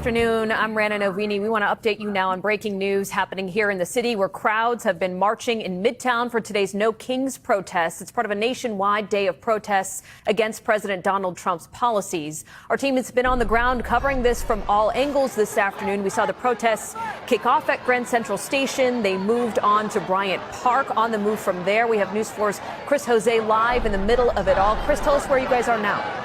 Afternoon, I'm Rana Novini. We want to update you now on breaking news happening here in the city where crowds have been marching in Midtown for today's No Kings protest. It's part of a nationwide day of protests against President Donald Trump's policies. Our team has been on the ground covering this from all angles this afternoon. We saw the protests kick off at Grand Central Station. They moved on to Bryant Park. On the move from there, we have News 4's Chris Jose live in the middle of it all. Chris, tell us where you guys are now.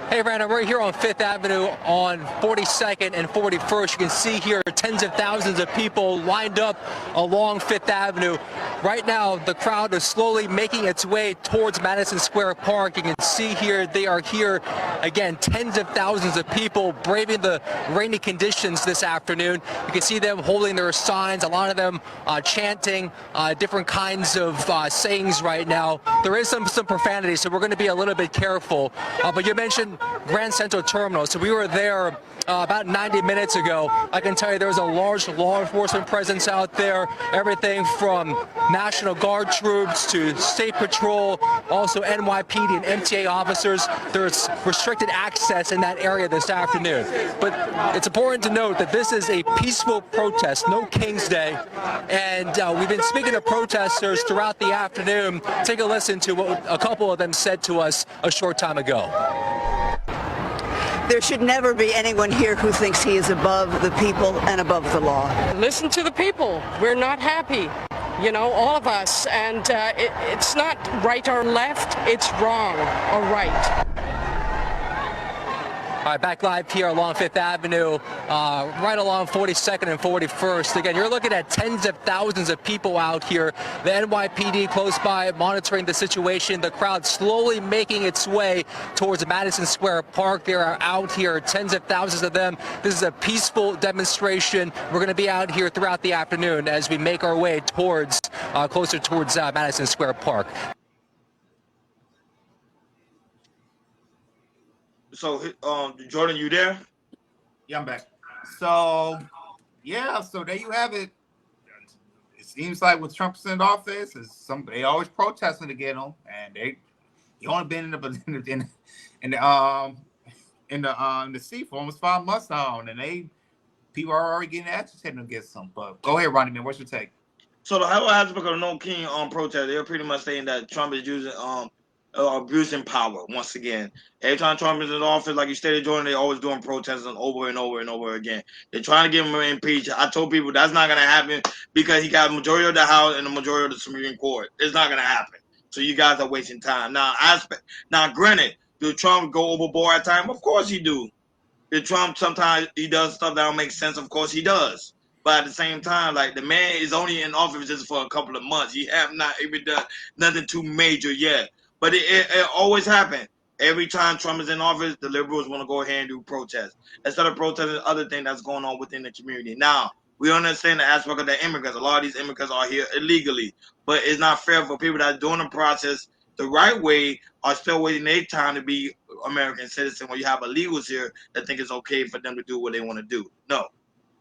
Hey, Brandon, we're here on 5th Avenue on 42nd and 41st. You can see here tens of thousands of people lined up along 5th Avenue. Right now, the crowd is slowly making its way towards Madison Square Park. You can see here, they are here, again, tens of thousands of people braving the rainy conditions this afternoon. You can see them holding their signs, a lot of them chanting different kinds of sayings right now. There is some profanity, so we're going to be a little bit careful. But you mentioned Grand Central Terminal. So we were there about 90 minutes ago. I can tell you there was a large law enforcement presence out there. Everything from National Guard troops to State Patrol, also NYPD and MTA officers. There's restricted access in that area this afternoon. But it's important to note that this is a peaceful protest, no King's Day. And we've been speaking to protesters throughout the afternoon. Take a listen to what a couple of them said to us a short time ago. There should never be anyone here who thinks he is above the people and above the law. Listen to the people. We're not happy, you know, all of us. And it's not right or left, it's wrong or right. All right, back live here along 5th Avenue, right along 42nd and 41st. Again, you're looking at tens of thousands of people out here. The NYPD close by monitoring the situation. The crowd slowly making its way towards Madison Square Park. They are out here, tens of thousands of them. This is a peaceful demonstration. We're going to be out here throughout the afternoon as we make our way towards, closer towards Madison Square Park. So, Jordan, you there? Yeah, I'm back. So, yeah, so there you have it. It seems like with Trump's in office, they always protesting to get him, and he only been in the seat for almost 5 months now, and people are already getting agitated against him. But go ahead, Ronnie, man, what's your take? So the whole aspect of No King protest, they're pretty much saying that Trump is using abusing power once again. Every time Trump is in office, like you stated, Jordan, they always doing protests over and over and over again. They're trying to get him impeached. I told people that's not going to happen because he got a majority of the House and the majority of the Supreme Court. It's not going to happen. So you guys are wasting time. Now, granted, do Trump go overboard at times? Of course he do. Did Trump sometimes he does stuff that don't make sense? Of course he does. But at the same time, like, the man is only in office just for a couple of months. He have not even done nothing too major yet. But it always happens. Every time Trump is in office, the liberals want to go ahead and do protests instead of protesting other thing that's going on within the community. Now, we understand the aspect of the immigrants. A lot of these immigrants are here illegally, but it's not fair for people that are doing the process the right way are still waiting their time to be American citizens when you have illegals here that think it's okay for them to do what they want to do. No.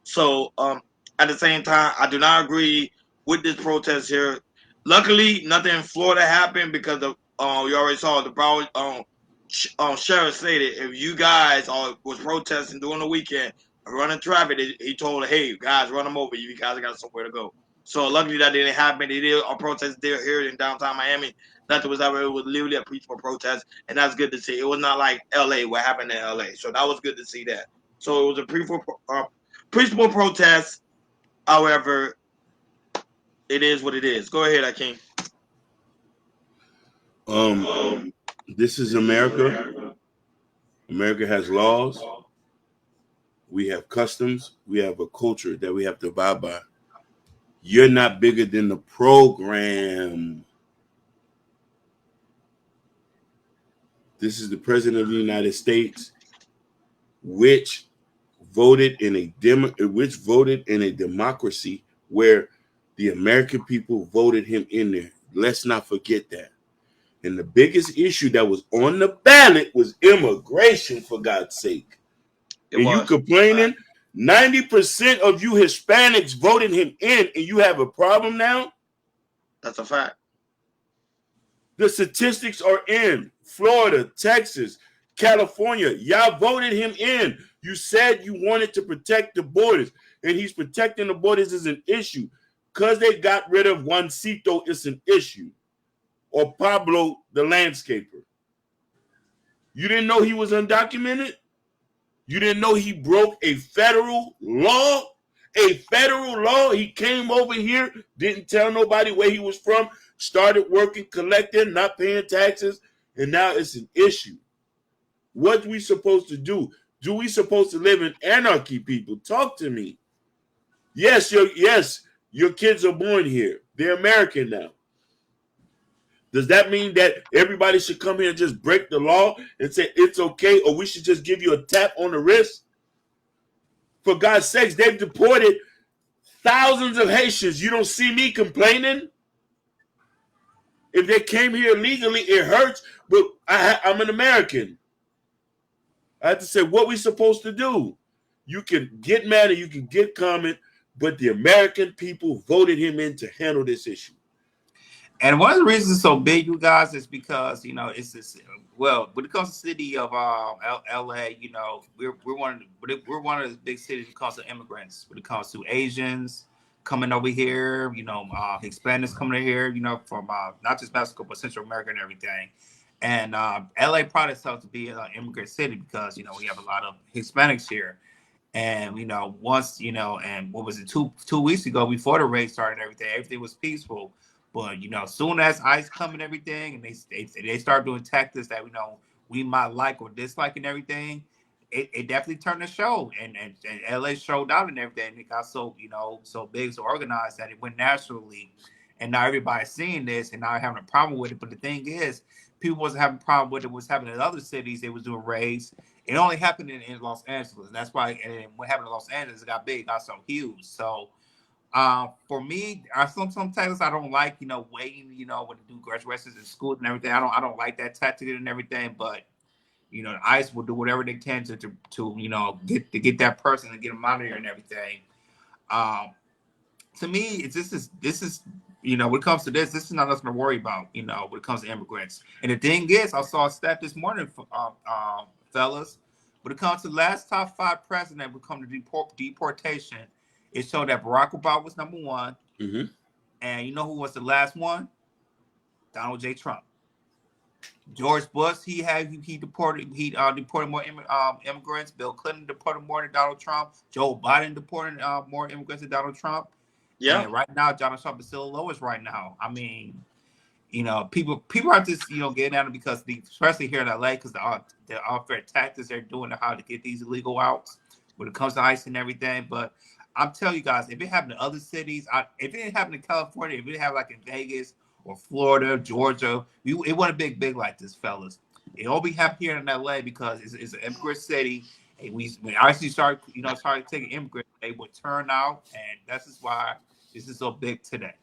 So, at the same time, I do not agree with this protest here. Luckily, nothing in Florida happened because of you already saw the Broward sheriff stated if you guys was protesting during the weekend running traffic, he told, hey, guys, run them over. You guys got somewhere to go. So luckily that didn't happen. They did a protest there here in downtown Miami. Nothing was ever. It was literally a peaceful protest, and that's good to see. It was not like L.A. what happened in L.A. So that was good to see that. So it was a peaceful protest. However, it is what it is. Go ahead, Akeem. This is America. America has laws. We have customs. We have a culture that we have to abide by. You're not bigger than the program. This is the president of the United States, which voted in a democracy where the American people voted him in there. Let's not forget that. And the biggest issue that was on the ballot was immigration, for God's sake. And you complaining 90% of you Hispanics voted him in, and you have a problem now? That's a fact. The statistics are in Florida, Texas, California, y'all voted him in. You said you wanted to protect the borders, and he's protecting the borders is an issue. Because they got rid of Juancito, it's an issue. Or Pablo, the landscaper. You didn't know he was undocumented? You didn't know he broke a federal law? A federal law. He came over here, didn't tell nobody where he was from, started working, collecting, not paying taxes, and now it's an issue. What we supposed to do? Do we supposed to live in anarchy, people? Talk to me. Yes, your kids are born here. They're American now. Does that mean that everybody should come here and just break the law and say it's okay, or we should just give you a tap on the wrist? For God's sakes, they've deported thousands of Haitians. You don't see me complaining? If they came here illegally, it hurts, but I'm an American. I have to say, what we supposed to do? You can get mad or you can get comment, but the American people voted him in to handle this issue. And one of the reasons it's so big, you guys, is because, you know, it's this. Well, when it comes to the city of LA, you know, we're one of the big cities when it comes to immigrants. When it comes to Asians coming over here, you know, Hispanics coming over here, you know, from not just Mexico but Central America and everything. And LA probably itself to be an immigrant city because, you know, we have a lot of Hispanics here. And, you know, once, you know, and what was it, two weeks ago before the raid started, everything was peaceful. But, you know, soon as ICE come and everything, and they start doing tactics that, you know, we might like or dislike and everything, it definitely turned the show. And LA showed out and everything. It got so, you know, so big, so organized that it went naturally. And now everybody's seeing this and now having a problem with it. But the thing is, people wasn't having a problem with it. Was happening in other cities. They was doing raids. It only happened in Los Angeles. And that's why, and what happened in Los Angeles, it got big, it got so huge. So, for me, some titles I don't like, you know, waiting, you know, when they do graduations in school and everything. I don't like that tactic and everything. But, you know, ICE will do whatever they can to you know, get that person and get them out of here and everything. To me, this is you know, when it comes to this is not nothing to worry about, you know, when it comes to immigrants. And the thing is, I saw a stat this morning, fellas, when it comes to the last top 5 president when it comes to deportation, it showed that Barack Obama was number 1. Mm-hmm. And you know who was the last one? Donald J. Trump. George Bush, he deported more immigrants. Bill Clinton deported more than Donald Trump. Joe Biden deported more immigrants than Donald Trump. Yeah. And right now, Donald Trump is still the lowest right now. I mean, you know, people are just, you know, getting at it because especially here in LA, because the unfair tactics they're doing to how to get these illegal outs when it comes to ICE and everything. But I'm telling you guys, if it happened in other cities, if it didn't happen in California, if it happened like in Vegas or Florida, Georgia, it wasn't big like this, fellas. It all be happening here in LA because it's an immigrant city. And when ICE started taking immigrants, they would turn out, and that's just why this is so big today.